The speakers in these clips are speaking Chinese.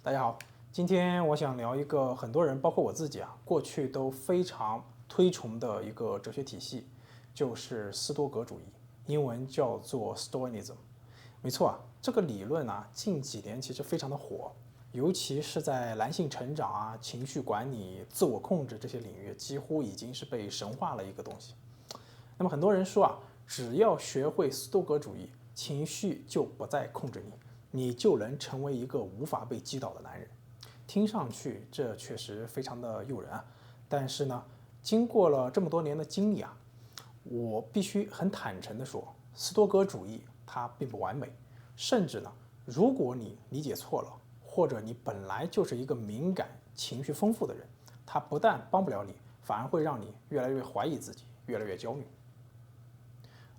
大家好，今天我想聊一个很多人，包括我自己过去都非常推崇的一个哲学体系，就是斯多葛主义，英文叫做 Stoicism。没错这个理论近几年其实非常的火，尤其是在男性成长情绪管理、自我控制这些领域，几乎已经是被神化了一个东西。那么很多人说只要学会斯多葛主义，情绪就不再控制你。你就能成为一个无法被击倒的男人。听上去这确实非常的诱人但是呢，经过了这么多年的经历我必须很坦诚的说，斯多葛主义它并不完美，甚至呢，如果你理解错了，或者你本来就是一个敏感、情绪丰富的人，它不但帮不了你，反而会让你越来越怀疑自己，越来越焦虑。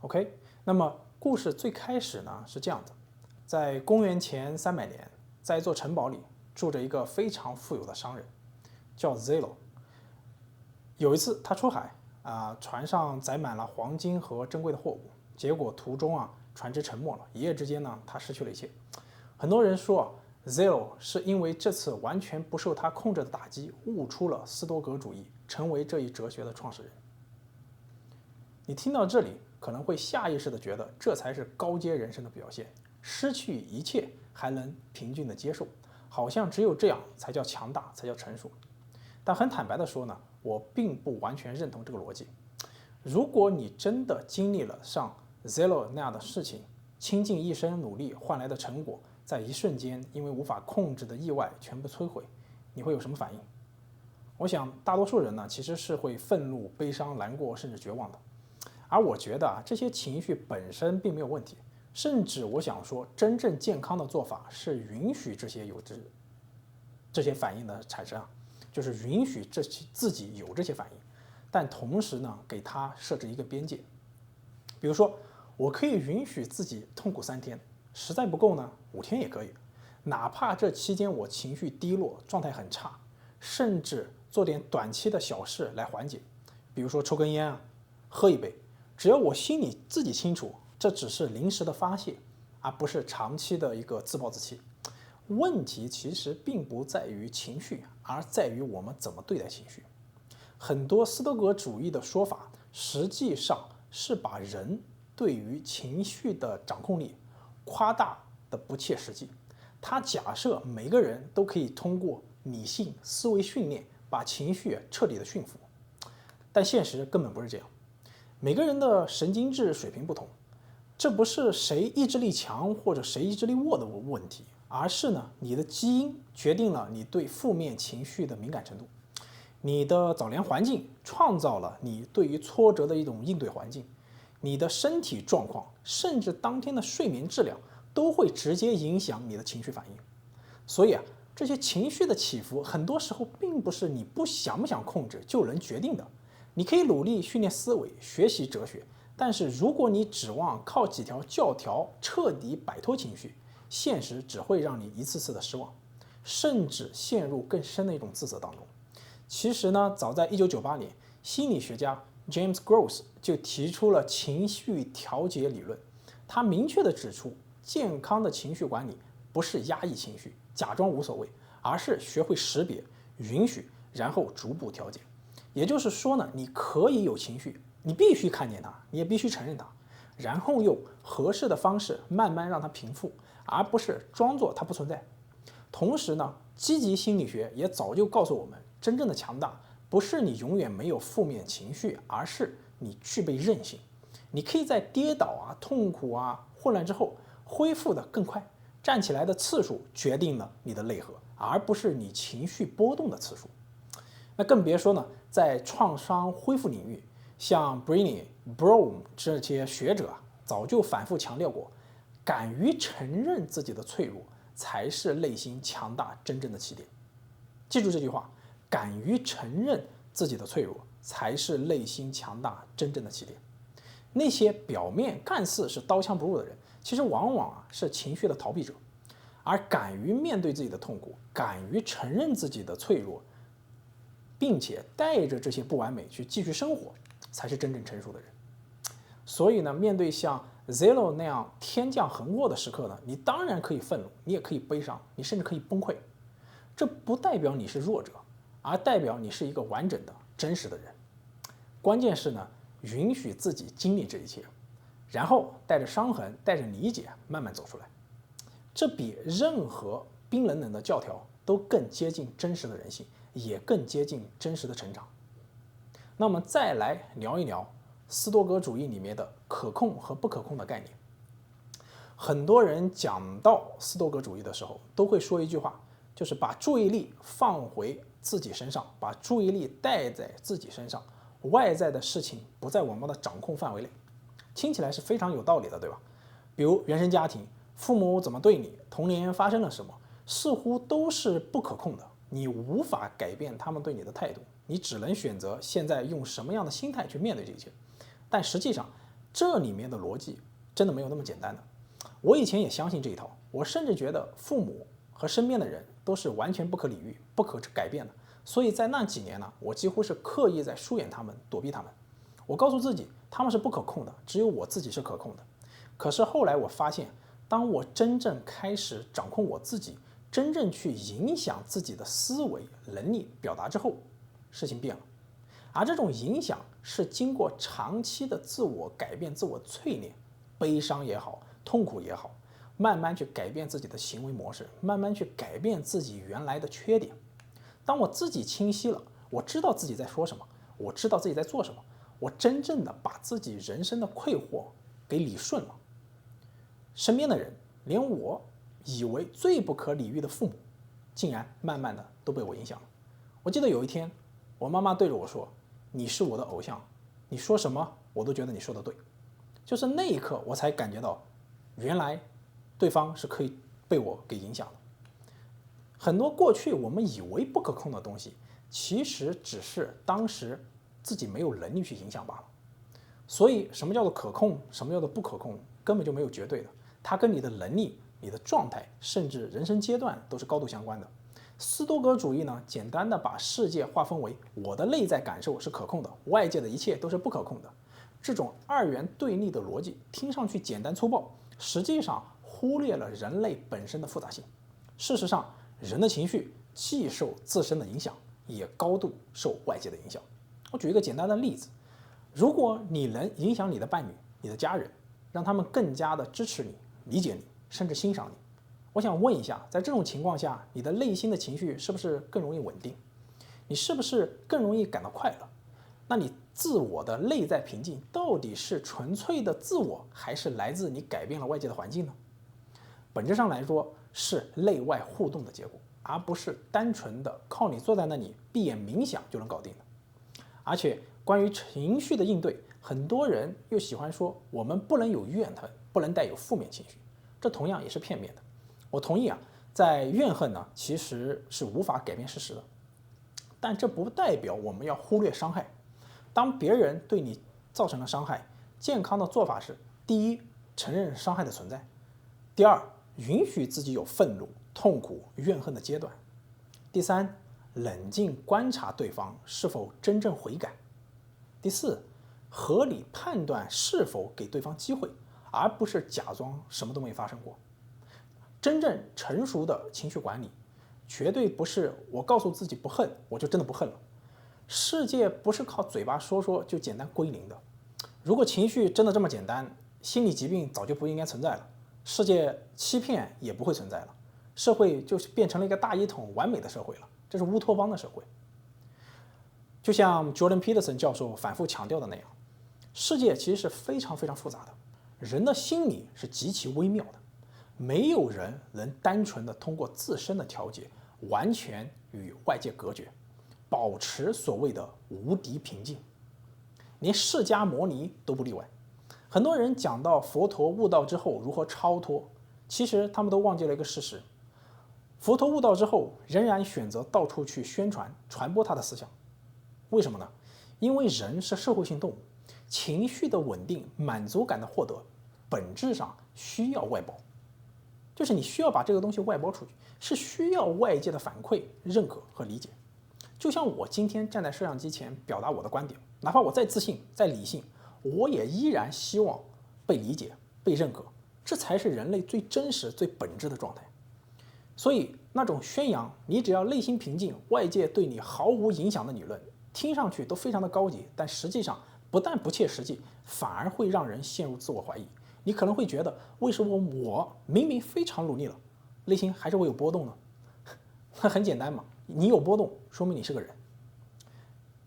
OK， 那么故事最开始呢是这样的。在公元前300年，在一座城堡里住着一个非常富有的商人，叫 Zelo。有一次他出海船上载满了黄金和珍贵的货物，结果途中船只沉没了，一夜之间呢，他失去了一切。很多人说Zelo 是因为这次完全不受他控制的打击，悟出了斯多葛主义，成为这一哲学的创始人。你听到这里，可能会下意识的觉得这才是高阶人生的表现。失去一切还能平静地接受，好像只有这样才叫强大，才叫成熟。但很坦白地说呢，我并不完全认同这个逻辑。如果你真的经历了像 Zelo 那样的事情，倾尽一生努力换来的成果，在一瞬间因为无法控制的意外全部摧毁，你会有什么反应？我想大多数人呢，其实是会愤怒、悲伤、难过，甚至绝望的。而我觉得这些情绪本身并没有问题。甚至我想说，真正健康的做法是允许这些反应的产生就是允许自己有这些反应，但同时呢，给它设置一个边界。比如说，我可以允许自己痛苦3天，实在不够呢，5天也可以，哪怕这期间我情绪低落，状态很差，甚至做点短期的小事来缓解，比如说抽根烟喝一杯，只要我心里自己清楚。这只是临时的发泄，而不是长期的一个自暴自弃。问题其实并不在于情绪，而在于我们怎么对待情绪。很多斯多葛主义的说法，实际上是把人对于情绪的掌控力夸大的不切实际。他假设每个人都可以通过理性思维训练把情绪彻底的驯服，但现实根本不是这样。每个人的神经质水平不同。这不是谁意志力强或者谁意志力弱的问题，而是呢，你的基因决定了你对负面情绪的敏感程度，你的早年环境创造了你对于挫折的一种应对环境，你的身体状况，甚至当天的睡眠质量都会直接影响你的情绪反应。所以这些情绪的起伏，很多时候并不是你不想控制就能决定的。你可以努力训练思维，学习哲学。但是，如果你指望靠几条教条彻底摆脱情绪，现实只会让你一次次的失望，甚至陷入更深的一种自责当中。其实呢，早在1998年，心理学家 James Gross 就提出了情绪调节理论。他明确地指出，健康的情绪管理不是压抑情绪，假装无所谓，而是学会识别、允许，然后逐步调节。也就是说呢，你可以有情绪。你必须看见它，你也必须承认它，然后用合适的方式慢慢让它平复，而不是装作它不存在。同时呢，积极心理学也早就告诉我们，真正的强大不是你永远没有负面情绪，而是你具备韧性。你可以在跌倒痛苦混乱之后恢复得更快，站起来的次数决定了你的内核，而不是你情绪波动的次数。那更别说呢，在创伤恢复领域。像 Bronn 这些学者早就反复强调过，敢于承认自己的脆弱，才是内心强大真正的起点。记住这句话，敢于承认自己的脆弱，才是内心强大真正的起点。那些表面看似是刀枪不入的人，其实往往是情绪的逃避者。而敢于面对自己的痛苦，敢于承认自己的脆弱，并且带着这些不完美去继续生活，才是真正成熟的人。所以呢，面对像 Zero 那样天降横祸的时刻呢，你当然可以愤怒，你也可以悲伤，你甚至可以崩溃。这不代表你是弱者，而代表你是一个完整的、真实的人。关键是呢，允许自己经历这一切，然后带着伤痕、带着理解慢慢走出来。这比任何冰冷冷的教条都更接近真实的人性，也更接近真实的成长。那我们再来聊一聊斯多葛主义里面的可控和不可控的概念。很多人讲到斯多葛主义的时候，都会说一句话，就是把注意力放回自己身上，把注意力带在自己身上，外在的事情不在我们的掌控范围内。听起来是非常有道理的，对吧？比如原生家庭，父母怎么对你，童年发生了什么，似乎都是不可控的，你无法改变他们对你的态度，你只能选择现在用什么样的心态去面对这一切。但实际上，这里面的逻辑真的没有那么简单的。我以前也相信这一套，我甚至觉得父母和身边的人都是完全不可理喻、不可改变的。所以在那几年呢，我几乎是刻意在疏远他们、躲避他们。我告诉自己，他们是不可控的，只有我自己是可控的。可是后来我发现，当我真正开始掌控我自己，真正去影响自己的思维、能力、表达之后，事情变了。而这种影响是经过长期的自我改变、自我淬炼，悲伤也好，痛苦也好，慢慢去改变自己的行为模式，慢慢去改变自己原来的缺点。当我自己清晰了，我知道自己在说什么，我知道自己在做什么，我真正的把自己人生的困惑给理顺了。身边的人，连我以为最不可理喻的父母，竟然慢慢的都被我影响了。我记得有一天，我妈妈对着我说：“你是我的偶像，你说什么我都觉得你说的对。”就是那一刻，我才感觉到，原来对方是可以被我给影响的。很多过去我们以为不可控的东西，其实只是当时自己没有能力去影响罢了。所以，什么叫做可控，什么叫做不可控，根本就没有绝对的，它跟你的能力、你的状态，甚至人生阶段都是高度相关的。斯多葛主义呢，简单的把世界划分为我的内在感受是可控的，外界的一切都是不可控的。这种二元对立的逻辑听上去简单粗暴，实际上忽略了人类本身的复杂性。事实上，人的情绪既受自身的影响，也高度受外界的影响。我举一个简单的例子，如果你能影响你的伴侣、你的家人，让他们更加的支持你、理解你，甚至欣赏你，我想问一下，在这种情况下，你的内心的情绪是不是更容易稳定？你是不是更容易感到快乐？那你自我的内在平静到底是纯粹的自我，还是来自你改变了外界的环境呢？本质上来说，是内外互动的结果，而不是单纯的靠你坐在那里闭眼冥想就能搞定的。而且关于情绪的应对，很多人又喜欢说我们不能有怨恨，不能带有负面情绪，这同样也是片面的。我同意啊，在怨恨呢其实是无法改变事实的，但这不代表我们要忽略伤害。当别人对你造成了伤害，健康的做法是：第一，承认伤害的存在；第二，允许自己有愤怒、痛苦、怨恨的阶段；第三，冷静观察对方是否真正悔改；第四，合理判断是否给对方机会，而不是假装什么都没发生过。真正成熟的情绪管理，绝对不是我告诉自己不恨，我就真的不恨了。世界不是靠嘴巴说说就简单归零的。如果情绪真的这么简单，心理疾病早就不应该存在了，世界欺骗也不会存在了，社会就是变成了一个大一统完美的社会了，这是乌托邦的社会。就像 Jordan Peterson 教授反复强调的那样，世界其实是非常非常复杂的，人的心理是极其微妙的，没有人能单纯的通过自身的调节，完全与外界隔绝，保持所谓的无敌平静，连释迦摩尼都不例外。很多人讲到佛陀悟道之后如何超脱，其实他们都忘记了一个事实：佛陀悟道之后，仍然选择到处去宣传、传播他的思想。为什么呢？因为人是社会性动物，情绪的稳定、满足感的获得，本质上需要外包，就是你需要把这个东西外包出去，是需要外界的反馈、认可和理解。就像我今天站在摄像机前表达我的观点，哪怕我再自信、再理性，我也依然希望被理解、被认可，这才是人类最真实、最本质的状态。所以，那种宣扬你只要内心平静，外界对你毫无影响的理论，听上去都非常的高级，但实际上不但不切实际，反而会让人陷入自我怀疑。你可能会觉得，为什么我明明非常努力了，内心还是会有波动呢？那很简单嘛，你有波动，说明你是个人。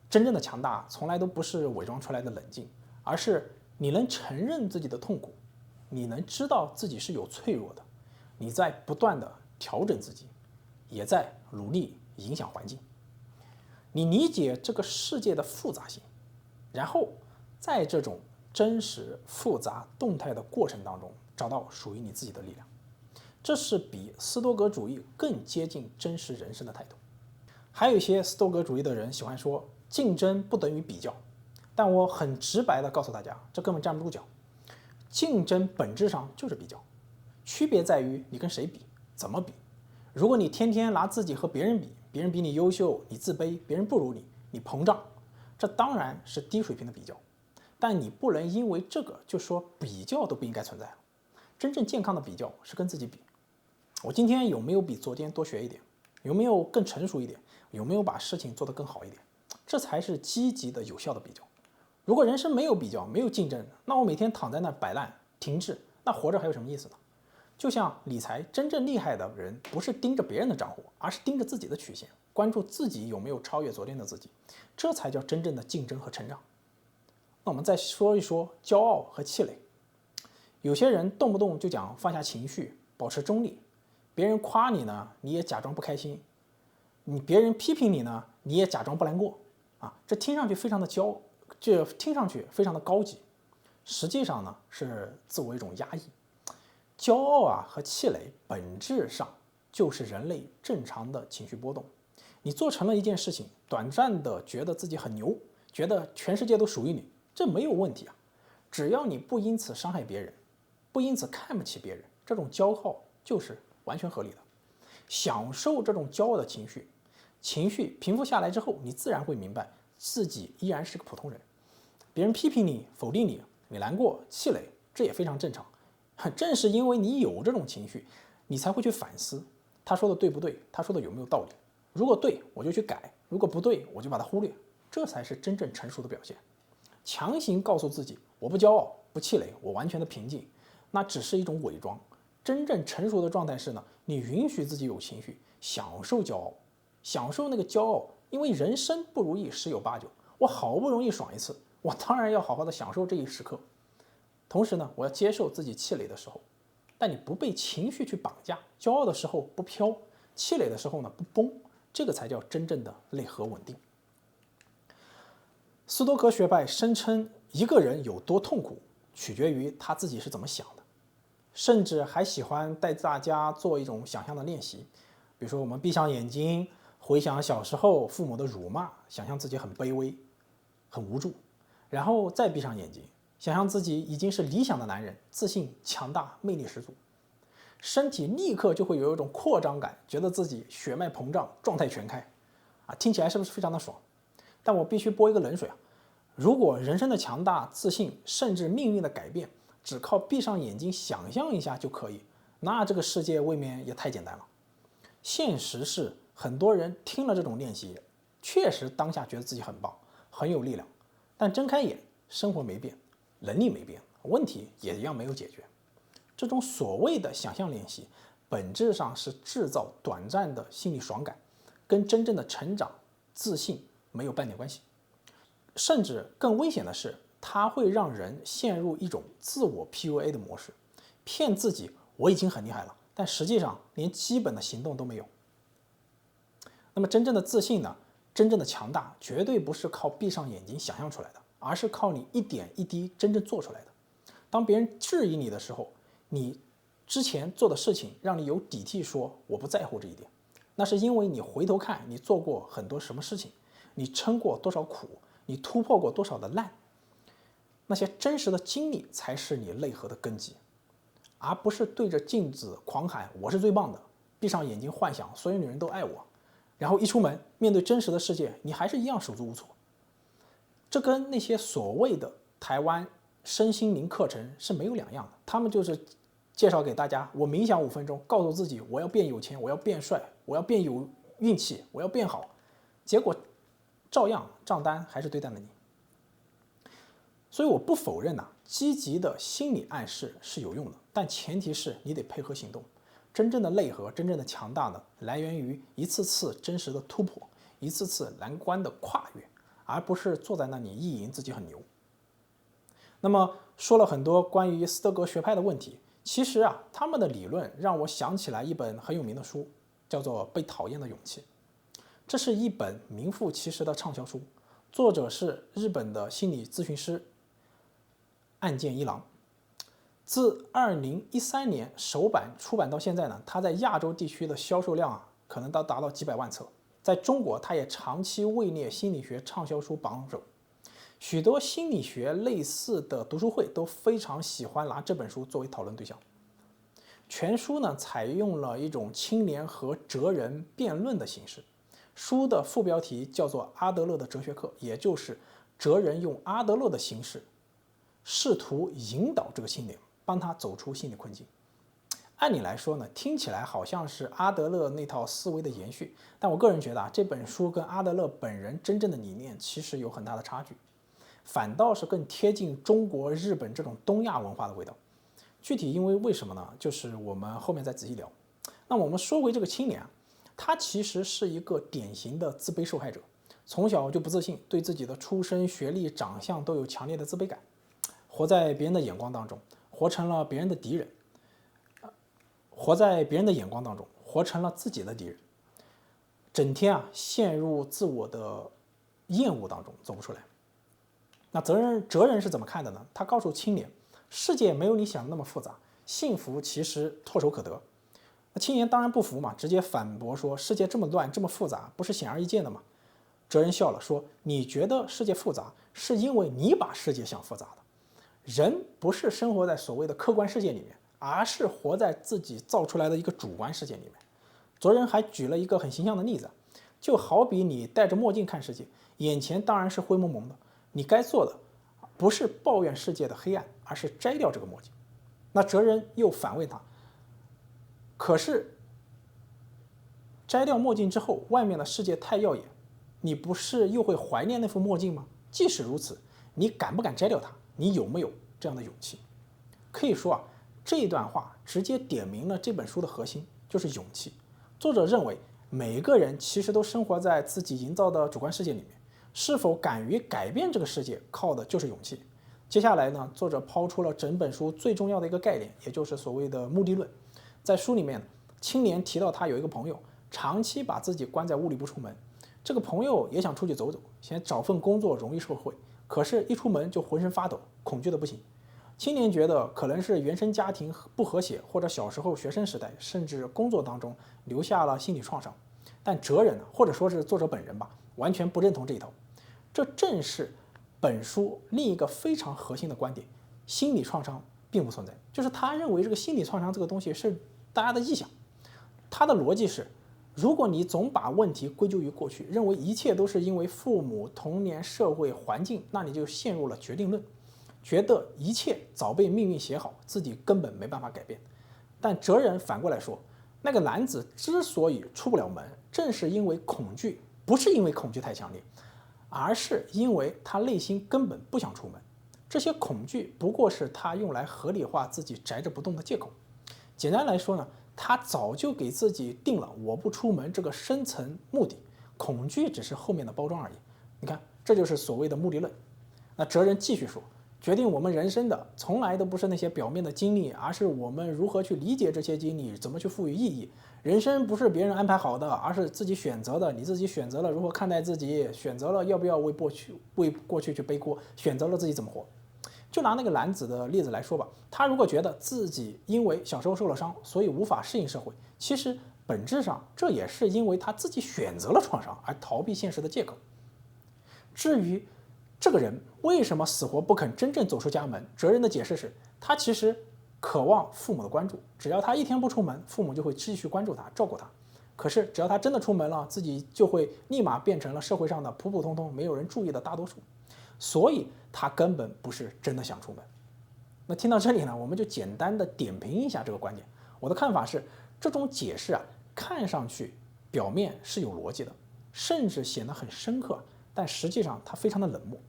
真正的强大从来都不是伪装出来的冷静，而是你能承认自己的痛苦，你能知道自己是有脆弱的，你在不断的调整自己，也在努力影响环境。你理解这个世界的复杂性，然后在这种真实、复杂、动态的过程当中，找到属于你自己的力量。这是比斯多葛主义更接近真实人生的态度。还有一些斯多葛主义的人喜欢说，竞争不等于比较，但我很直白的告诉大家，这根本站不住脚。竞争本质上就是比较，区别在于你跟谁比，怎么比。如果你天天拿自己和别人比，别人比你优秀，你自卑；别人不如你，你膨胀，这当然是低水平的比较。但你不能因为这个就说比较都不应该存在了。真正健康的比较是跟自己比。我今天有没有比昨天多学一点？有没有更成熟一点？有没有把事情做得更好一点？这才是积极的、有效的比较。如果人生没有比较，没有竞争，那我每天躺在那摆烂、停滞，那活着还有什么意思呢？就像理财，真正厉害的人不是盯着别人的账户，而是盯着自己的曲线，关注自己有没有超越昨天的自己，这才叫真正的竞争和成长。那我们再说一说骄傲和气馁。有些人动不动就讲放下情绪，保持中立。别人夸你呢，你也假装不开心；别人批评你呢，你也假装不难过。这听上去非常的这听上去非常的高级，实际上呢是自我一种压抑。骄傲和气馁本质上就是人类正常的情绪波动。你做成了一件事情，短暂的觉得自己很牛，觉得全世界都属于你，这没有问题啊。只要你不因此伤害别人，不因此看不起别人，这种骄傲就是完全合理的。享受这种骄傲的情绪，情绪平复下来之后，你自然会明白自己依然是个普通人。别人批评你、否定你，你难过、气馁，这也非常正常。正是因为你有这种情绪，你才会去反思他说的对不对，他说的有没有道理。如果对，我就去改；如果不对，我就把它忽略。这才是真正成熟的表现。强行告诉自己我不骄傲、不气馁，我完全的平静，那只是一种伪装。真正成熟的状态是呢，你允许自己有情绪，享受骄傲，享受那个骄傲，因为人生不如意十有八九，我好不容易爽一次，我当然要好好的享受这一时刻。同时呢，我要接受自己气馁的时候，但你不被情绪去绑架，骄傲的时候不飘，气馁的时候呢不崩，这个才叫真正的内核稳定。斯多葛学派声称，一个人有多痛苦，取决于他自己是怎么想的，甚至还喜欢带大家做一种想象的练习，比如说我们闭上眼睛，回想小时候父母的辱骂，想象自己很卑微、很无助，然后再闭上眼睛，想象自己已经是理想的男人，自信、强大、魅力十足，身体立刻就会有一种扩张感，觉得自己血脉膨胀，状态全开，听起来是不是非常的爽？但我必须拨一个冷水啊！如果人生的强大、自信，甚至命运的改变，只靠闭上眼睛想象一下就可以，那这个世界未免也太简单了。现实是，很多人听了这种练习，确实当下觉得自己很棒，很有力量，但睁开眼，生活没变，能力没变，问题也一样没有解决。这种所谓的想象练习，本质上是制造短暂的心理爽感，跟真正的成长、自信没有半点关系。甚至更危险的是，它会让人陷入一种自我 PUA 的模式，骗自己我已经很厉害了，但实际上连基本的行动都没有。那么真正的自信呢？真正的强大绝对不是靠闭上眼睛想象出来的，而是靠你一点一滴真正做出来的。当别人质疑你的时候，你之前做的事情让你有底气说我不在乎这一点，那是因为你回头看你做过很多什么事情，你撑过多少苦，你突破过多少的烂，那些真实的经历才是你内核的根基，而不是对着镜子狂喊我是最棒的，闭上眼睛幻想所有女人都爱我，然后一出门面对真实的世界，你还是一样手足无措。这跟那些所谓的台湾身心灵课程是没有两样的，他们就是介绍给大家，我冥想5分钟，告诉自己我要变有钱，我要变帅，我要变有运气，我要变好，结果照样账单还是对待了你。所以我不否认积极的心理暗示是有用的，但前提是你得配合行动。真正的内核，真正的强大呢，来源于一次次真实的突破，一次次难关的跨越，而不是坐在那里意淫自己很牛。那么说了很多关于斯多格学派的问题，其实他们的理论让我想起来一本很有名的书，叫做《被讨厌的勇气》。这是一本名副其实的畅销书，作者是日本的心理咨询师岸见一郎。自2013年首版出版到现在呢，它在亚洲地区的销售量可能达到几百万册。在中国，它也长期位列心理学畅销书榜首。许多心理学类似的读书会都非常喜欢拿这本书作为讨论对象。全书呢采用了一种青年和哲人辩论的形式。书的副标题叫做阿德勒的哲学课，也就是哲人用阿德勒的形式试图引导这个青年，帮他走出心理困境。按理来说呢，听起来好像是阿德勒那套思维的延续，但我个人觉得这本书跟阿德勒本人真正的理念其实有很大的差距，反倒是更贴近中国、日本这种东亚文化的味道。具体因为什么呢？就是我们后面再仔细聊。那我们说回这个青年，他其实是一个典型的自卑受害者，从小就不自信，对自己的出身、学历、长相都有强烈的自卑感，活在别人的眼光当中，活成了别人的敌人。活在别人的眼光当中，活成了自己的敌人，整天陷入自我的厌恶当中，走不出来。那哲人是怎么看的呢？他告诉青年，世界没有你想的那么复杂，幸福其实唾手可得。那青年当然不服嘛，直接反驳说，世界这么乱这么复杂，不是显而易见的吗？哲人笑了说，你觉得世界复杂，是因为你把世界想复杂的。人不是生活在所谓的客观世界里面，而是活在自己造出来的一个主观世界里面。哲人还举了一个很形象的例子，就好比你戴着墨镜看世界，眼前当然是灰蒙蒙的，你该做的不是抱怨世界的黑暗，而是摘掉这个墨镜。那哲人又反问他，可是摘掉墨镜之后，外面的世界太耀眼，你不是又会怀念那副墨镜吗？即使如此，你敢不敢摘掉它？你有没有这样的勇气？可以说这段话直接点明了这本书的核心，就是勇气。作者认为每个人其实都生活在自己营造的主观世界里面，是否敢于改变这个世界，靠的就是勇气。接下来呢，作者抛出了整本书最重要的一个概念，也就是所谓的目的论。在书里面，青年提到他有一个朋友，长期把自己关在屋里不出门。这个朋友也想出去走走，想找份工作融入社会，可是一出门就浑身发抖，恐惧的不行。青年觉得可能是原生家庭不和谐，或者小时候学生时代甚至工作当中留下了心理创伤，但哲人或者说是作者本人吧，完全不认同这一套。这正是本书另一个非常核心的观点，心理创伤并不存在，就是他认为这个心理创伤这个东西是大家的臆想。他的逻辑是，如果你总把问题归咎于过去，认为一切都是因为父母、童年、社会、环境，那你就陷入了决定论，觉得一切早被命运写好，自己根本没办法改变。但哲人反过来说，那个男子之所以出不了门，正是因为恐惧，不是因为恐惧太强烈，而是因为他内心根本不想出门。这些恐惧不过是他用来合理化自己宅着不动的借口。简单来说呢，他早就给自己定了我不出门这个深层目的，恐惧只是后面的包装而已。你看，这就是所谓的目的论。那哲人继续说，决定我们人生的从来都不是那些表面的经历，而是我们如何去理解这些经历，怎么去赋予意义。人生不是别人安排好的，而是自己选择的。你自己选择了如何看待自己，选择了要不要为过去去背锅，选择了自己怎么活。就拿那个男子的例子来说吧，他如果觉得自己因为小时候受了伤，所以无法适应社会，其实本质上这也是因为他自己选择了创伤而逃避现实的借口。至于这个人为什么死活不肯真正走出家门，哲人的解释是，他其实渴望父母的关注，只要他一天不出门，父母就会继续关注他、照顾他。可是只要他真的出门了，自己就会立马变成了社会上的普普通通、没有人注意的大多数。所以他根本不是真的想出门，那听到这里呢，我们就简单的点评一下这个观点。我的看法是，这种解释啊，看上去表面是有逻辑的，甚至显得很深刻，但实际上它非常的冷漠。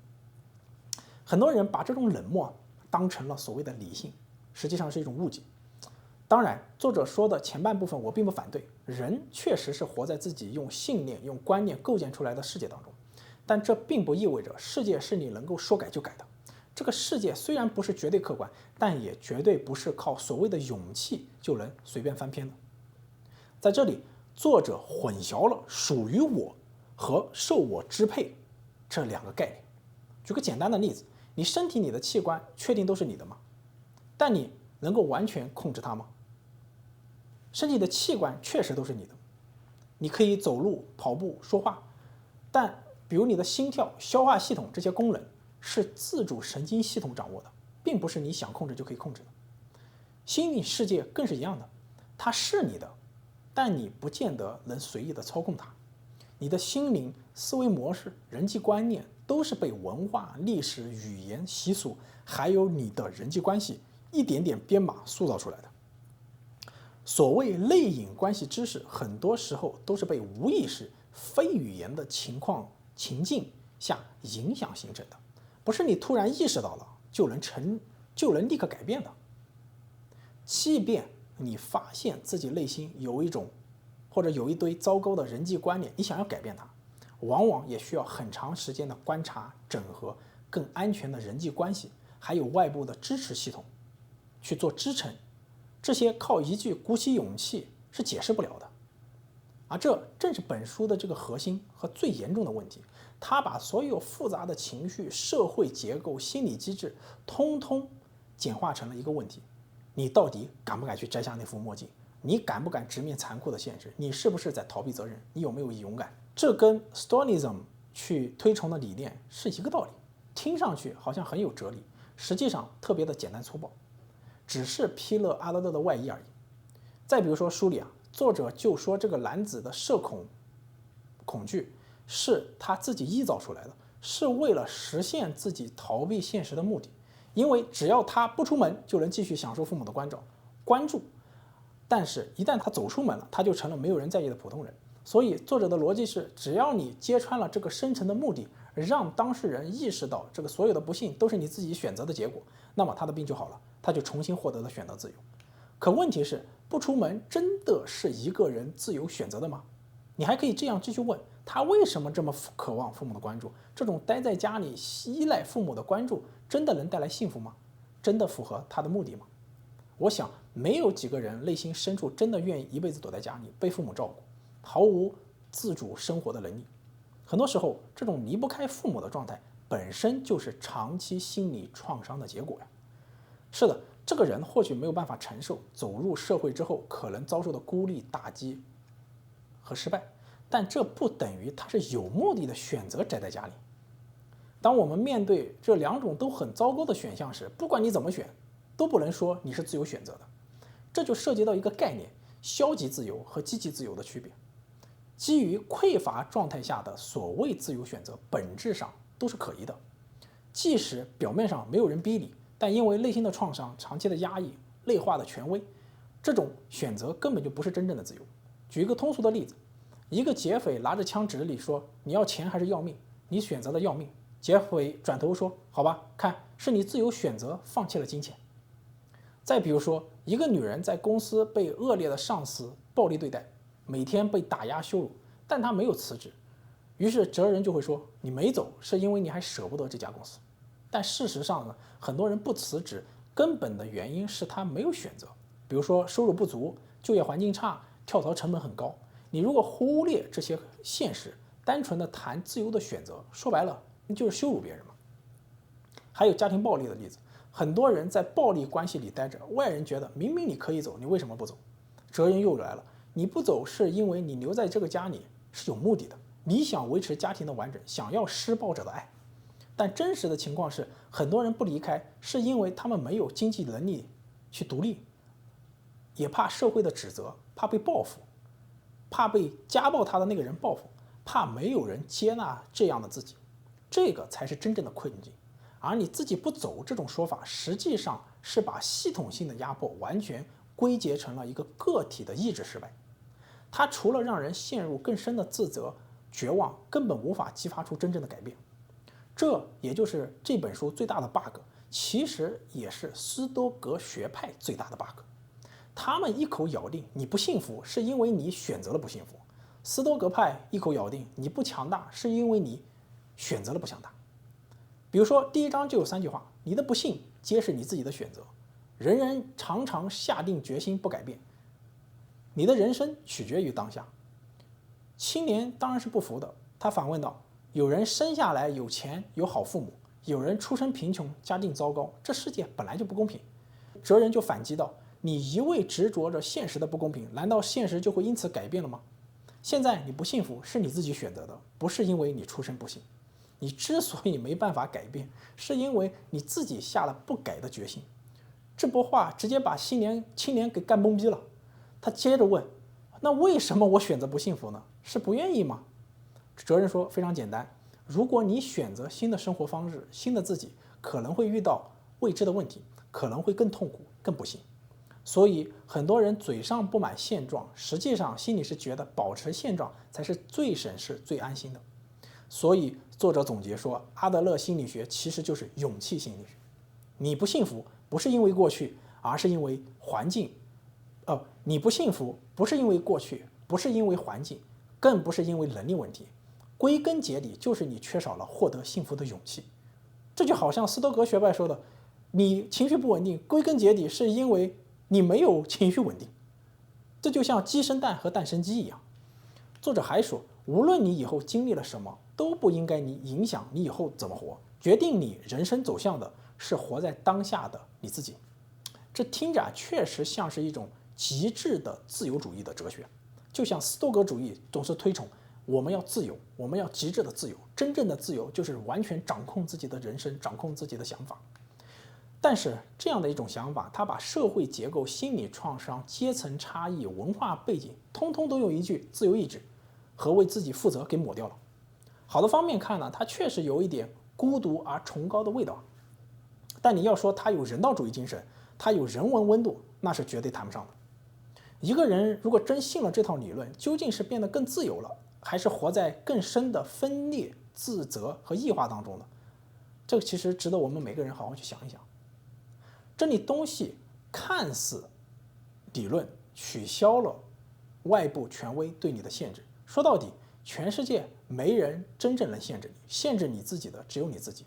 很多人把这种冷漠当成了所谓的理性，实际上是一种误解。当然，作者说的前半部分我并不反对，人确实是活在自己用信念、用观念构建出来的世界当中，但这并不意味着世界是你能够说改就改的。这个世界虽然不是绝对客观，但也绝对不是靠所谓的勇气就能随便翻篇的。在这里，作者混淆了属于我和受我支配这两个概念。举个简单的例子，你身体里的器官确定都是你的吗？但你能够完全控制它吗？身体的器官确实都是你的，你可以走路、跑步、说话，但比如你的心跳、消化系统这些功能是自主神经系统掌握的，并不是你想控制就可以控制的。心理世界更是一样的，它是你的，但你不见得能随意的操控它。你的心灵、思维模式、人际观念都是被文化、历史、语言、习俗，还有你的人际关系一点点编码塑造出来的。所谓类隐关系知识，很多时候都是被无意识、非语言的情境下影响形成的，不是你突然意识到了就能立刻改变的。即便你发现自己内心有一堆糟糕的人际观念，你想要改变它，往往也需要很长时间的观察、整合更安全的人际关系，还有外部的支持系统去做支撑。这些靠一句鼓起勇气是解释不了的，而这正是本书的这个核心和最严重的问题。它把所有复杂的情绪、社会结构、心理机制，通通简化成了一个问题：你到底敢不敢去摘下那副墨镜？你敢不敢直面残酷的现实？你是不是在逃避责任？你有没有勇敢？这跟 Stoicism 去推崇的理念是一个道理，听上去好像很有哲理，实际上特别的简单粗暴，只是披了阿德勒的外衣而已。再比如说书里啊，作者就说这个男子的社恐惧是他自己臆造出来的，是为了实现自己逃避现实的目的。因为只要他不出门，就能继续享受父母的关注，但是一旦他走出门了，他就成了没有人在意的普通人。所以作者的逻辑是，只要你揭穿了这个深层的目的，让当事人意识到这个所有的不幸都是你自己选择的结果，那么他的病就好了，他就重新获得了选择自由。可问题是，不出门真的是一个人自由选择的吗？你还可以这样继续问，他为什么这么渴望父母的关注？这种待在家里依赖父母的关注，真的能带来幸福吗？真的符合他的目的吗？我想没有几个人内心深处真的愿意一辈子躲在家里被父母照顾，毫无自主生活的能力。很多时候，这种离不开父母的状态本身就是长期心理创伤的结果呀。是的，这个人或许没有办法承受走入社会之后可能遭受的孤立、打击和失败，但这不等于他是有目的的选择宅在家里。当我们面对这两种都很糟糕的选项时，不管你怎么选，都不能说你是自由选择的。这就涉及到一个概念：消极自由和积极自由的区别。基于匮乏状态下的所谓自由选择，本质上都是可疑的。即使表面上没有人逼你，但因为内心的创伤、长期的压抑、内化的权威，这种选择根本就不是真正的自由。举一个通俗的例子，一个劫匪拿着枪指着你说：“你要钱还是要命？”你选择了要命。劫匪转头说：“好吧，看是你自由选择放弃了金钱。”再比如说，一个女人在公司被恶劣的上司暴力对待，每天被打压羞辱，但她没有辞职。于是哲人就会说，你没走是因为你还舍不得这家公司。但事实上呢，很多人不辞职，根本的原因是他没有选择。比如说收入不足、就业环境差、跳槽成本很高。你如果忽略这些现实，单纯的谈自由的选择，说白了，那就是羞辱别人嘛。还有家庭暴力的例子，很多人在暴力关系里待着，外人觉得明明你可以走，你为什么不走？哲人又来了，你不走是因为你留在这个家里是有目的的，你想维持家庭的完整，想要施暴者的爱。但真实的情况是，很多人不离开，是因为他们没有经济能力去独立，也怕社会的指责，怕被报复，怕被家暴他的那个人报复，怕没有人接纳这样的自己，这个才是真正的困境。而你自己不走这种说法，实际上是把系统性的压迫完全归结成了一个个体的意志失败。它除了让人陷入更深的自责、绝望，根本无法激发出真正的改变。这也就是这本书最大的 bug， 其实也是斯多葛学派最大的 bug。他们一口咬定你不幸福是因为你选择了不幸福，斯多葛派一口咬定你不强大是因为你选择了不强大。比如说第1章就有3句话：你的不幸皆是你自己的选择，人人常常下定决心不改变，你的人生取决于当下。青年当然是不服的，他反问道：有人生下来有钱有好父母，有人出身贫穷家境糟糕，这世界本来就不公平。哲人就反击道：你一味执着着现实的不公平，难道现实就会因此改变了吗？现在你不幸福是你自己选择的，不是因为你出身不幸。你之所以没办法改变，是因为你自己下了不改的决心。这波话直接把青年给干懵逼了。他接着问：那为什么我选择不幸福呢？是不愿意吗？哲人说非常简单，如果你选择新的生活方式，新的自己，可能会遇到未知的问题，可能会更痛苦更不幸。所以很多人嘴上不满现状，实际上心里是觉得保持现状才是最省事最安心的。所以作者总结说，阿德勒心理学其实就是勇气心理学。你不幸福不是因为过去，而是因为环境。你不幸福不是因为过去，不是因为环境，更不是因为能力问题，归根结底就是你缺少了获得幸福的勇气。这就好像斯多葛学派说的，你情绪不稳定，归根结底是因为你没有情绪稳定。这就像鸡生蛋和蛋生鸡一样。作者还说，无论你以后经历了什么，都不应该影响你以后怎么活，决定你人生走向的是活在当下的你自己。这听着确实像是一种极致的自由主义的哲学，就像斯多葛主义总是推崇我们要自由，我们要极致的自由，真正的自由就是完全掌控自己的人生，掌控自己的想法。但是这样的一种想法，它把社会结构、心理创伤、阶层差异、文化背景，通通都用一句自由意志和为自己负责给抹掉了。好的方面看呢，它确实有一点孤独而崇高的味道，但你要说它有人道主义精神，它有人文温度，那是绝对谈不上的。一个人如果真信了这套理论，究竟是变得更自由了，还是活在更深的分裂、自责和异化当中呢？这个其实值得我们每个人好好去想一想。这里东西看似理论取消了外部权威对你的限制，说到底，全世界没人真正能限制你，限制你自己的只有你自己。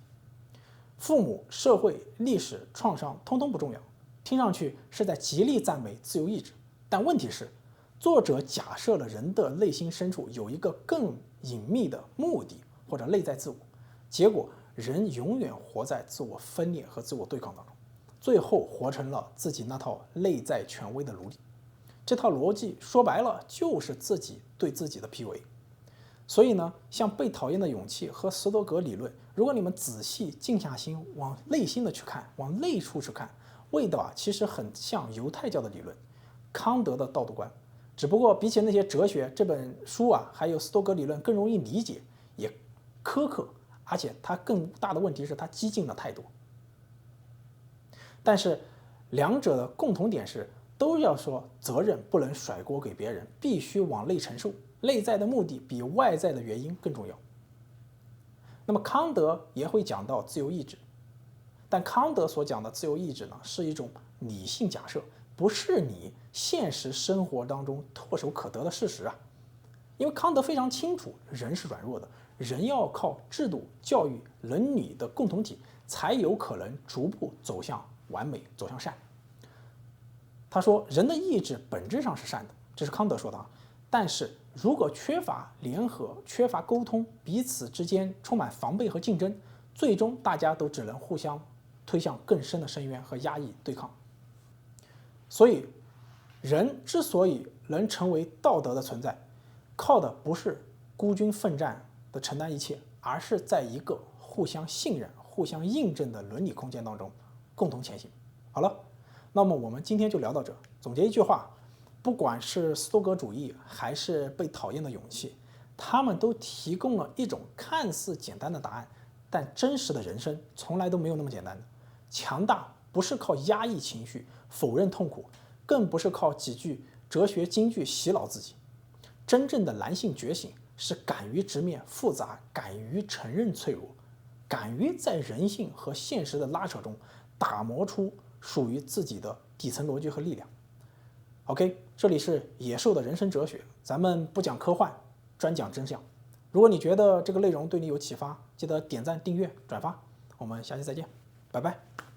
父母、社会、历史、创伤，通通不重要。听上去是在极力赞美自由意志，但问题是，作者假设了人的内心深处有一个更隐秘的目的或者内在自我，结果人永远活在自我分裂和自我对抗当中，最后活成了自己那套内在权威的奴隶。这套逻辑说白了就是自己对自己的 PUA。所以呢，像被讨厌的勇气和斯多葛理论，如果你们仔细静下心往内心的去看，往内处去看，味道其实很像犹太教的理论，康德的道德观。只不过比起那些哲学，这本书还有斯多葛理论更容易理解，也苛刻，而且它更大的问题是它激进了太多。但是两者的共同点是，都要说责任不能甩锅给别人，必须往内承受，内在的目的比外在的原因更重要。那么康德也会讲到自由意志，但康德所讲的自由意志呢，是一种理性假设，不是你现实生活当中唾手可得的事实啊。因为康德非常清楚，人是软弱的，人要靠制度、教育、伦理的共同体，才有可能逐步走向完美，走向善。他说，人的意志本质上是善的，这是康德说的。但是如果缺乏联合、缺乏沟通，彼此之间充满防备和竞争，最终大家都只能互相推向更深的深渊和压抑对抗。所以，人之所以能成为道德的存在，靠的不是孤军奋战的承担一切，而是在一个互相信任、互相印证的伦理空间当中共同前行。好了，那么我们今天就聊到这。总结一句话，不管是斯多葛主义还是被讨厌的勇气，他们都提供了一种看似简单的答案，但真实的人生从来都没有那么简单的。强大不是靠压抑情绪、否认痛苦，更不是靠几句哲学金句洗脑自己。真正的男性觉醒是敢于直面复杂，敢于承认脆弱，敢于在人性和现实的拉扯中打磨出属于自己的底层逻辑和力量。OK， 这里是野兽的人生哲学，咱们不讲科幻，专讲真相。如果你觉得这个内容对你有启发，记得点赞、订阅、转发。我们下期再见，拜拜。